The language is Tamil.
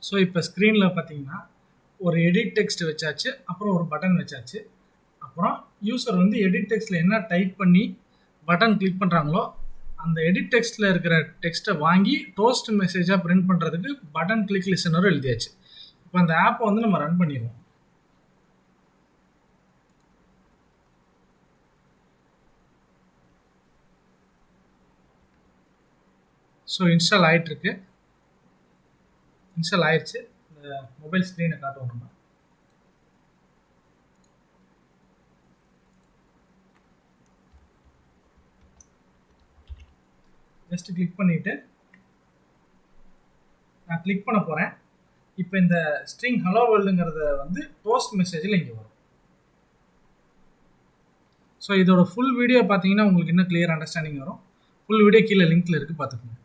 ஸோ இப்போ ஸ்க்ரீனில் பார்த்தீங்கன்னா ஒரு எடிட் டெக்ஸ்ட் வச்சாச்சு, அப்புறம் ஒரு பட்டன் வச்சாச்சு. அப்புறம் யூசர் வந்து எடிட் டெக்ஸ்ட்டில் என்ன டைப் பண்ணி பட்டன் கிளிக் பண்ணுறாங்களோ அந்த எடிட் டெக்ஸ்ட்டில் இருக்கிற டெக்ஸ்ட்டை வாங்கி டோஸ்ட் மெசேஜாக பிரிண்ட் பண்ணுறதுக்கு பட்டன் கிளிக் லிசனரும் எழுதியாச்சு. இப்போ அந்த ஆப்பை வந்து நம்ம ரன் பண்ணிடுவோம். ஸோ இன்ஸ்டால் ஆகிட்டுருக்கு. இன்ஸ்டால் ஆயிடுச்சு. இந்த மொபைல் ஸ்க்ரீனை காட்டுவோம் நம்ம. ஜஸ்ட் கிளிக் பண்ணிவிட்டு நான் கிளிக் பண்ண போகிறேன். இப்போ இந்த ஸ்ட்ரிங் ஹலோ வேர்ல்டுங்கிறத வந்து டோஸ்ட் மெசேஜில் இங்கே வரும். ஸோ இதோட ஃபுல் வீடியோ பார்த்தீங்கன்னா உங்களுக்கு இன்னும் கிளியர் அண்டர்ஸ்டாண்டிங் வரும். ஃபுல் வீடியோ கீழே லிங்க்கில் இருக்குது, பார்த்துக்கோங்க.